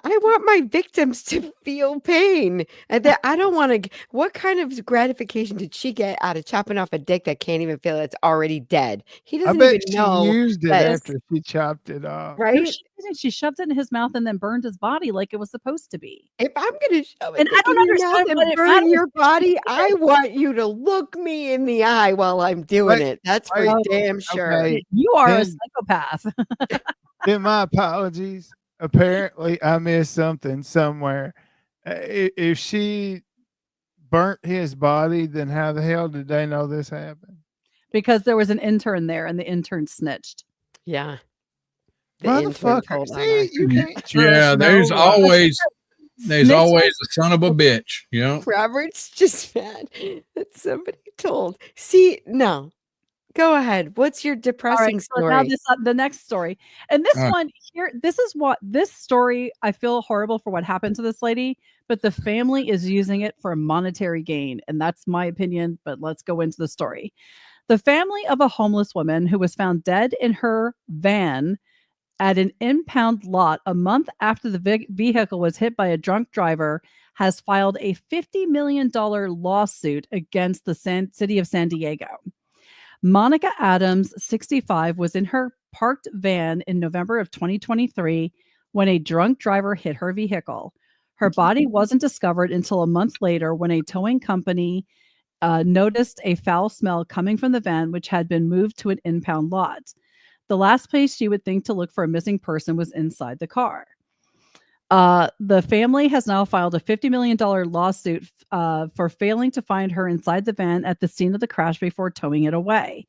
want my victims to feel pain. And that I don't want to. What kind of gratification did she get out of chopping off a dick that can't even feel it's already dead? He doesn't even know. She used it after she chopped it off. Right? She shoved it in his mouth and then burned his body like it was supposed to be. If I'm going to shove it and I don't understand and burn your body, I want you to look me in the eye while I'm doing it. That's for damn sure. Okay. You are a psychopath. Then my apologies. Apparently, I missed something somewhere. If she burnt his body, then how the hell did they know this happened? Because there was an intern there, and the intern snitched. Yeah. Motherfucker. See, you can't trust there's always a son of a bitch. Robert's just mad that somebody told. See, no. Go ahead. What's your depressing story? So now the next story. And this one here, this story, I feel horrible for what happened to this lady, but the family is using it for monetary gain. And that's my opinion, but let's go into the story. The family of a homeless woman who was found dead in her van at an impound lot a month after the vehicle was hit by a drunk driver has filed a $50 million lawsuit against the city of San Diego. Monica Adams, 65, was in her parked van in November of 2023 when a drunk driver hit her vehicle. Her body wasn't discovered until a month later when a towing company noticed a foul smell coming from the van, which had been moved to an impound lot. The last place you would think to look for a missing person was inside the car. The family has now filed a $50 million lawsuit for failing to find her inside the van at the scene of the crash before towing it away.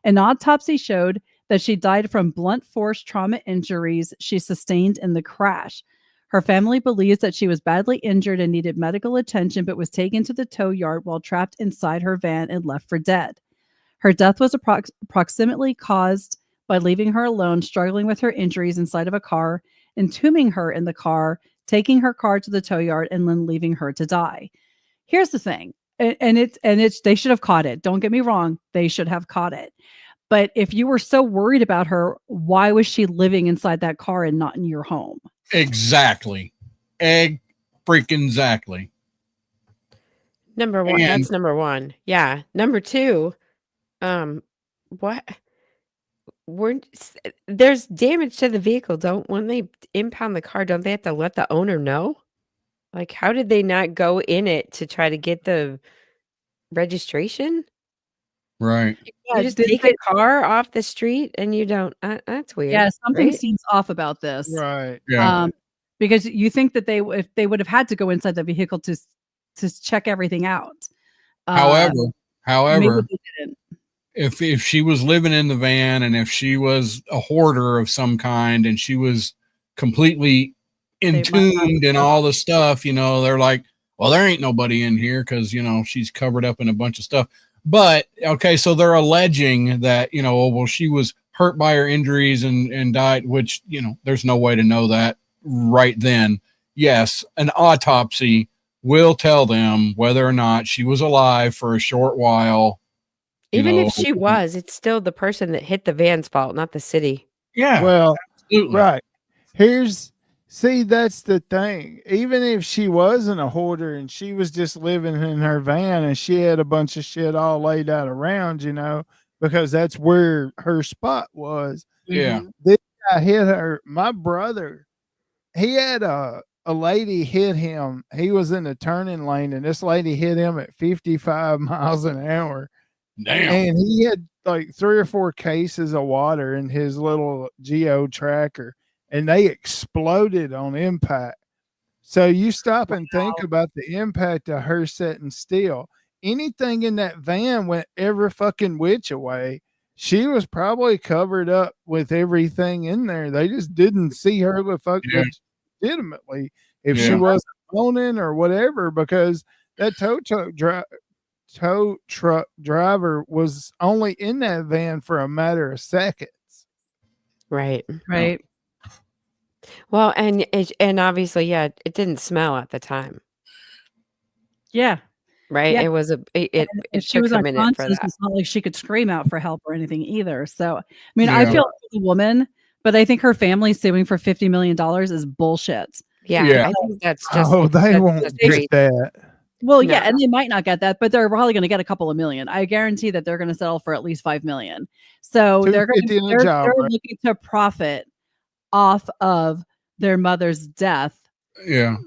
An autopsy showed that she died from blunt force trauma injuries she sustained in the crash. Her family believes that she was badly injured and needed medical attention, but was taken to the tow yard while trapped inside her van and left for dead. Her death was approximately caused by leaving her alone, struggling with her injuries inside of a car, entombing her in the car, taking her car to the tow yard, and then leaving her to die. Here's the thing, and it's they should have caught it. Don't get me wrong, they should have caught it. But if you were so worried about her, why was she living inside that car and not in your home? Exactly. Freaking exactly. Number one. And- That's number one. Yeah. Number two. What? There's damage to the vehicle. When they impound the car, don't they have to let the owner know? Like, how did they not go in it to try to get the registration? Right. You just take a car off the street and you don't. That's weird. Yeah, something right? seems off about this. Right. Yeah. Because you think that if they would have had to go inside the vehicle to check everything out. However, maybe they didn't. if she was living in the van and if she was a hoarder of some kind and she was completely entombed in all the stuff, they're like, well, there ain't nobody in here because, she's covered up in a bunch of stuff. But, okay, so they're alleging that, well, she was hurt by her injuries and died, which, there's no way to know that right then. Yes, an autopsy will tell them whether or not she was alive for a short while. Even if she was, it's still the person that hit the van's fault, not the city. Yeah. Well, absolutely. right. That's the thing. Even if she wasn't a hoarder and she was just living in her van and she had a bunch of shit all laid out around, because that's where her spot was. Yeah. This guy hit her. My brother, he had a lady hit him. He was in the turning lane and this lady hit him at 55 miles an hour. Damn. And he had like 3 or 4 cases of water in his little geo tracker and they exploded on impact. So you stop and think about the impact of her sitting still. Anything in that van went every fucking which away. She was probably covered up with everything in there. They just didn't see her legitimately if she wasn't owning or whatever, because that tow truck driver was only in that van for a matter of seconds. Right. Right. Well, and obviously, it didn't smell at the time. Yeah. Right. Yeah. It was it If she took was a minute for unconscious, that. it's not like she could scream out for help or anything either. So, I mean, Yeah. I feel for the woman, but I think her family suing for $50 million is bullshit. Yeah. I think that's just. They that's won't just get crazy. that. Well, No. yeah, and they might not get that, but they're probably going to get a couple of million. I guarantee that they're going to settle for at least $5 million. So they're looking to profit off of their mother's death. Yeah.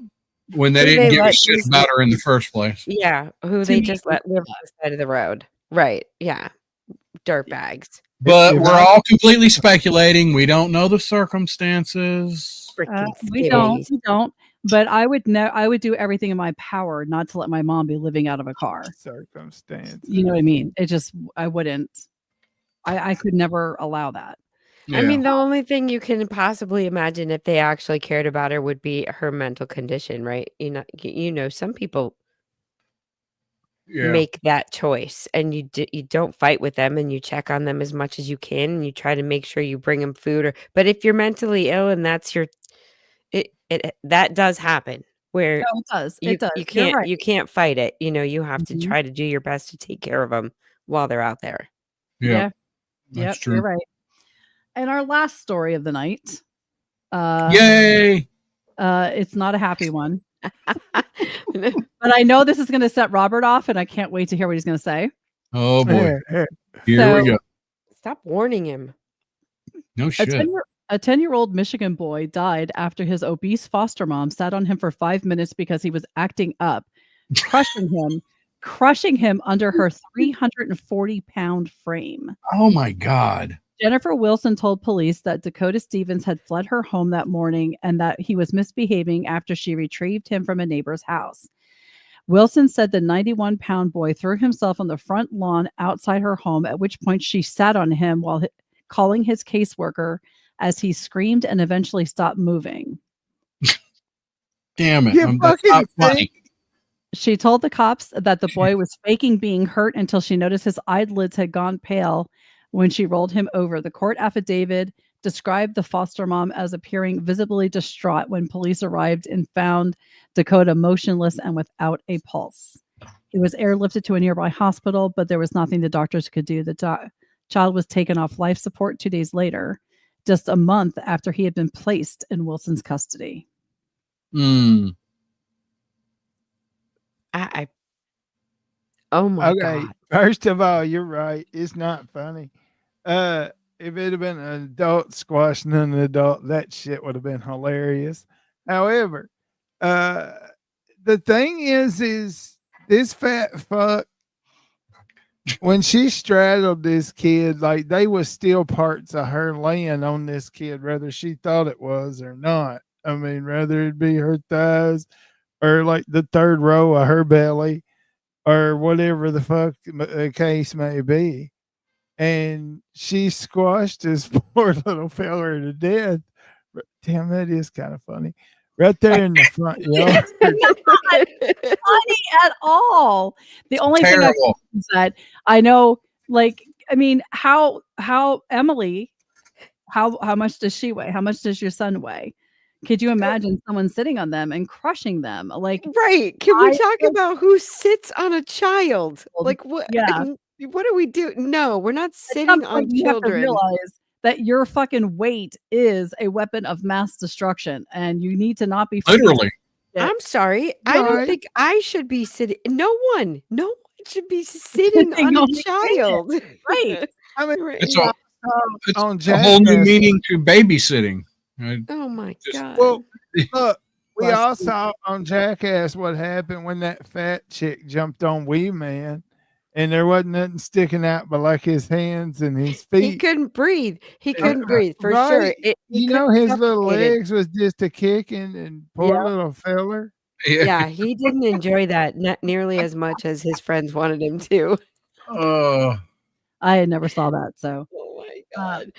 When they Who didn't they give a let shit use about her in the first place. Yeah. Who they just let live on the side of the road. Right. Yeah. Dirtbags. But we're all completely speculating. We don't know the circumstances. We don't. But I would do everything in my power not to let my mom be living out of a car. Circumstances. You know what I mean? I wouldn't. I could never allow that. Yeah. I mean, the only thing you can possibly imagine if they actually cared about her would be her mental condition, right? Some people make that choice, and you don't fight with them, and you check on them as much as you can, and you try to make sure you bring them food. But if you're mentally ill and that's that does happen, where it does. You can't fight it. You have to try to do your best to take care of them while they're out there. Yeah. That's true. You're right. And our last story of the night. Yay! It's not a happy one. But I know this is going to set Robert off, and I can't wait to hear what he's going to say. Oh boy. Here we go. Stop warning him. No shit. A 10-year-old Michigan boy died after his obese foster mom sat on him for 5 minutes because he was acting up, crushing him under her 340-pound frame. Oh my God. Jennifer Wilson told police that Dakota Stevens had fled her home that morning and that he was misbehaving after she retrieved him from a neighbor's house. Wilson said the 91-pound boy threw himself on the front lawn outside her home, at which point she sat on him while calling his caseworker as he screamed and eventually stopped moving. Damn it. You That's fucking not funny. think- She told the cops that the boy was faking being hurt until she noticed his eyelids had gone pale when she rolled him over. The court affidavit described the foster mom as appearing visibly distraught when police arrived and found Dakota motionless and without a pulse. He was airlifted to a nearby hospital, but there was nothing the doctors could do. The child was taken off life support 2 days later, just a month after he had been placed in Wilson's custody. Oh my Okay, God. first of all, you're right. It's not funny. If it had been an adult squashing an adult, that shit would have been hilarious. However, the thing is this fat fuck, when she straddled this kid, like they was still parts of her laying on this kid, whether she thought it was or not. I mean, whether it be her thighs or like the third row of her belly or whatever the fuck the case may be. And she squashed this poor little feller to death. Damn, that is kind of funny. Right there in the front yard. Funny at all. The only thing I Terrible. is that I know, like, I mean, how Emily, how much does she weigh? How much does your son weigh? Could you imagine someone sitting on them and crushing them? Like, Right. Can we I talk feel- about who sits on a child? Like what? Yeah. What do we do? No, we're not At some sitting on point you have to children. realize that your fucking weight is a weapon of mass destruction, and you need to not be Literally. Yeah. I'm sorry. I don't Right. think I should be sitting. No one should be sitting on a on the child. Right. I mean, Right. It's a, it's on a whole new Jackass. meaning to babysitting. Oh my Just- God. Well, look, we Bless all you. saw on Jackass what happened when that fat chick jumped on Wee Man, and there wasn't nothing sticking out but like his hands and his He feet. couldn't breathe. He couldn't breathe for Right. sure. He You couldn't know, his little suffocate it. legs was just a kicking, and poor Yeah. little feller. Yeah, he didn't enjoy that not nearly as much as his friends wanted him to. I never saw that, so Oh my God.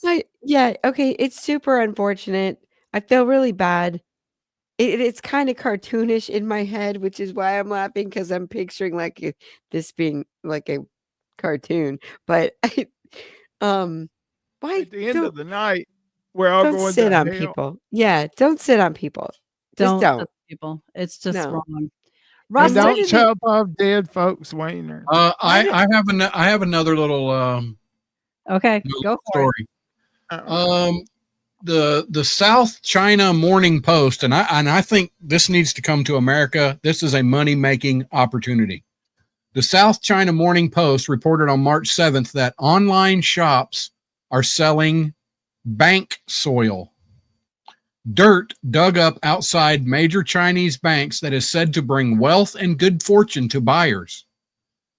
but Yeah, okay, it's super unfortunate. I feel really bad. It's kind of cartoonish in my head, which is why I'm laughing because I'm picturing like this being like a cartoon. But why At the end don't of the night, we're all don't going sit to on hell. people? Yeah, don't sit on people. Just don't don't. touch people. It's just No. wrong. And Russ, why don't do they- chop off dead folks' wieners. I have another little okay, little go for it. story. The South China Morning Post, and I think this needs to come to America. This is a money-making opportunity. The South China Morning Post reported on March 7th that online shops are selling bank soil, dirt dug up outside major Chinese banks that is said to bring wealth and good fortune to buyers.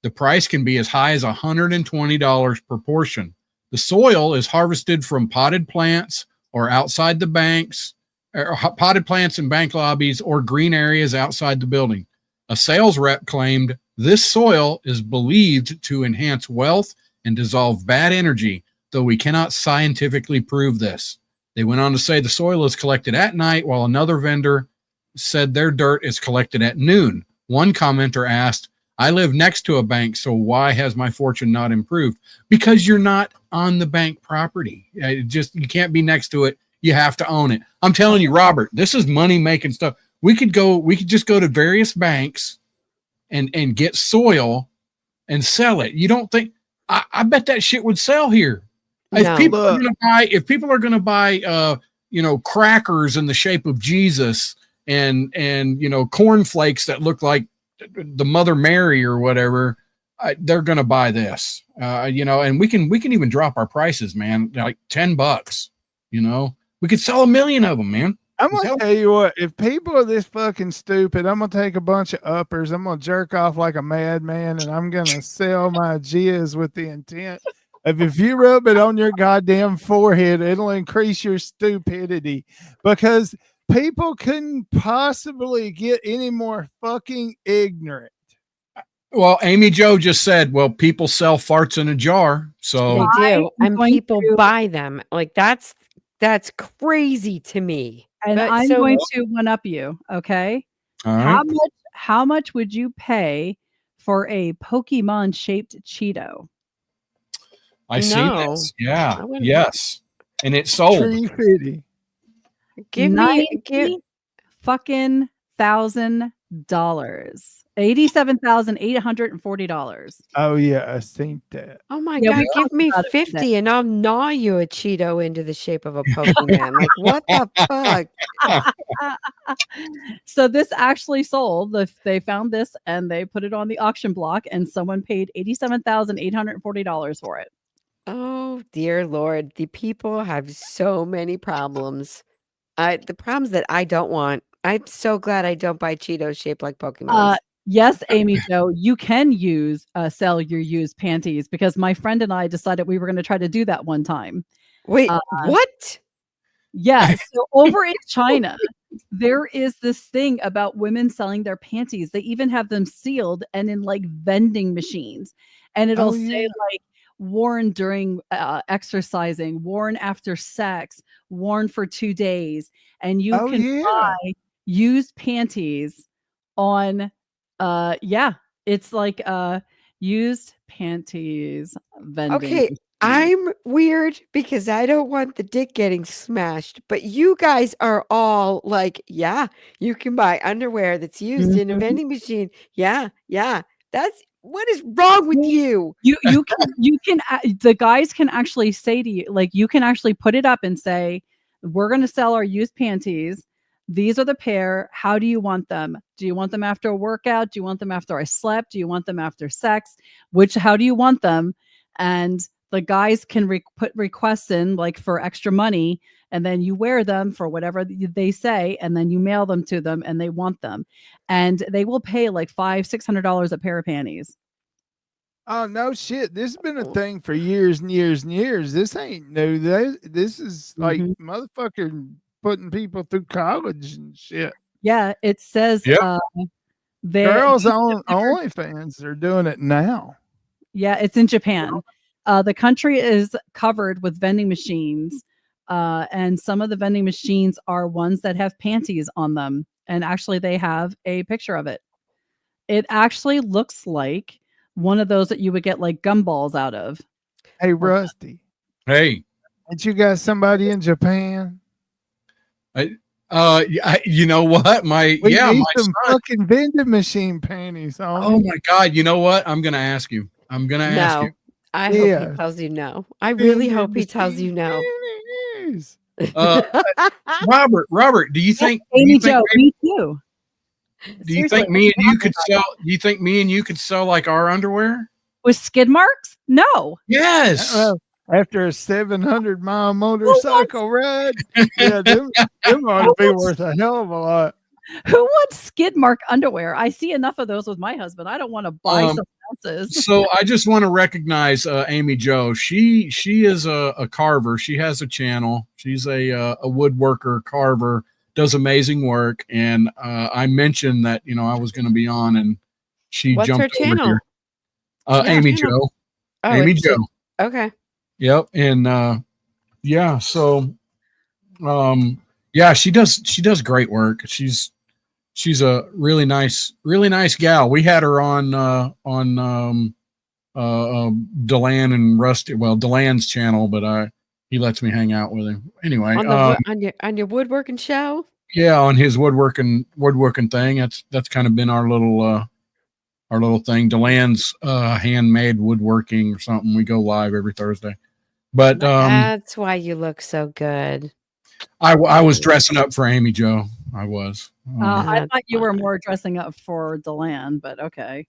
The price can be as high as $120 per portion. The soil is harvested from potted plants or outside the banks, or potted plants in bank lobbies or green areas outside the building. A sales rep claimed this soil is believed to enhance wealth and dissolve bad energy, though we cannot scientifically prove this. They went on to say the soil is collected at night, while another vendor said their dirt is collected at noon. One commenter asked, I live next to a bank, so why has my fortune not improved? Because you're not on the bank property. You can't be next to it. You have to own it. I'm telling you, Robert, this is money making stuff. We could just go to various banks and get soil and sell it. You don't think, I bet that shit would sell here. No. If people are going to buy, crackers in the shape of Jesus and cornflakes that look like the Mother Mary or whatever, they're going to buy this, and we can even drop our prices, man, like $10, we could sell 1 million of them, man. I'm going to tell you what, if people are this fucking stupid, I'm going to take a bunch of uppers. I'm going to jerk off like a madman, and I'm going to sell my jizz with the intent of if you rub it on your goddamn forehead, it'll increase your stupidity, because people couldn't possibly get any more fucking ignorant. Well, Amy Jo just said, well, people sell farts in a jar. So They do, I'm and going people to- buy them. Like that's crazy to me. And But I'm so- going to one up you. Okay. All right. How much would you pay for a Pokemon shaped Cheeto? I see No. this. Yeah. I wouldn't- Yes. And it's sold. $3.50. Give me fucking $1,000. $87,840. Oh yeah, I seen that. Oh my Yeah, we god, give talked me about it today. 50 and I'll gnaw you a Cheeto into the shape of a Pokemon. Like what the fuck? So this actually sold. They found this and they put it on the auction block, and someone paid $87,840 for it. Oh dear Lord, the people have so many problems. The problems that I don't want. I'm so glad I don't buy Cheetos shaped like Pokemon. Yes, Amy Jo, you can sell your used panties, because my friend and I decided we were going to try to do that one time. Wait, what? Yeah, so over in China, there is this thing about women selling their panties. They even have them sealed and in like vending machines, and it'll say like worn during exercising, worn after sex, worn for 2 days, and you can buy used panties on it's like used panties vending. Okay, I'm weird because I don't want the dick getting smashed, but you guys are all like, yeah, you can buy underwear that's used in a vending machine. Yeah, that's what is wrong with you? You can the guys can actually say to you, like, you can actually put it up and say, we're going to sell our used panties. These are the pair. How do you want them? Do you want them after a workout? Do you want them after I slept? Do you want them after sex? How do you want them? And the guys can put requests in like for extra money, and then you wear them for whatever they say, and then you mail them to them, and they want them, and they will pay like $500-$600 a pair of panties. Oh no shit. This has been a thing for years and years and years. This ain't new. This is like motherfucker putting people through college and shit. Yeah, it says girls on OnlyFans are doing it now. Yeah, it's in Japan. The country is covered with vending machines, and some of the vending machines are ones that have panties on them, and actually they have a picture of it. It actually looks like one of those that you would get like gumballs out of. Hey, Rusty. Hey. Ain't you got somebody in Japan? You know what? We need my some fucking vending machine panties on. Oh my god! You know what? I'm gonna ask you. I'm gonna ask you. I hope he tells you no. I really hope he tells you no. Robert, do you think? Amy Jo, me too. Do you think me and you could sell? Do you think me and you could sell like our underwear with skid marks? No. Yes. After a 700-mile motorcycle ride, yeah, them ought to be worth a hell of a lot. Who wants skid mark underwear? I see enough of those with my husband. I don't want to buy someone else's. So I just want to recognize Amy Jo. She is a carver. She has a channel. She's a woodworker, carver, does amazing work. And I mentioned that I was going to be on, and she What's jumped her channel? over here. Amy Jo. Oh, Amy Jo. Okay. Yep. And so she does great work. She's a really nice gal. We had her on Deland and Rusty, Deland's channel, but he lets me hang out with him anyway. On your woodworking show? Yeah, on his woodworking thing. That's kind of been our little thing. Deland's handmade woodworking or something. We go live every Thursday. But that's why you look so good. I was dressing up for Amy Jo. I was. I thought you were more dressing up for Deland, but okay.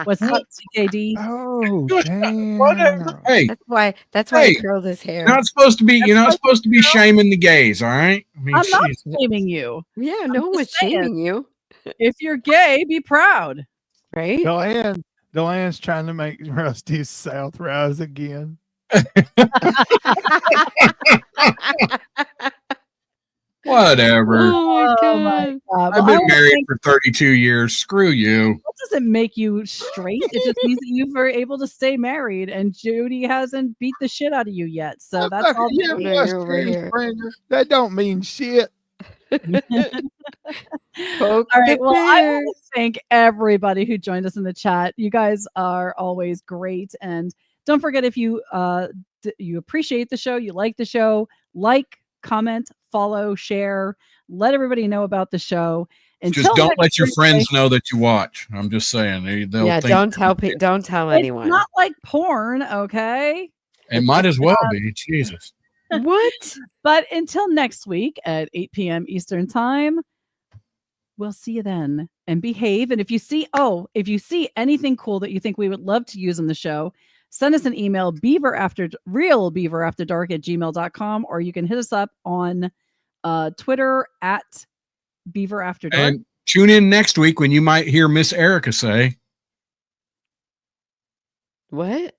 What's up, CKD? Oh, damn. Whatever. Hey, that's why he curled his hair. You're not supposed to be shaming the gays, all right? I mean, I'm not shaming you. Yeah, no one was shaming you. If you're gay, be proud. Right? Deland's trying to make Rusty's South rise again. Whatever. Oh my God. I've been married for 32 years. Screw you. That doesn't make you straight. It just means that you were able to stay married, and Judy hasn't beat the shit out of you yet. So that's all. That don't mean shit. Poke All right. the Well, I bear. want to thank everybody who joined us in the chat. You guys are always great. And don't forget, if you you appreciate the show, you like the show, like, comment, follow, share, let everybody know about the show. Just Until don't next let your Thursday, friends know that you watch. I'm just saying they'll Yeah, think don't tell it's anyone. not like porn, okay? it might as well be. Jesus. What? But until next week at 8 p.m. Eastern Time, we'll see you then, and behave. And if you see anything cool that you think we would love to use on the show, send us an email, realbeaverafterdark@gmail.com, or you can hit us up on Twitter at Beaver After Dark. And tune in next week when you might hear Miss Erica say, What?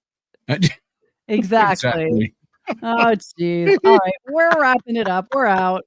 Exactly. Oh, geez. All right. We're wrapping it up. We're out.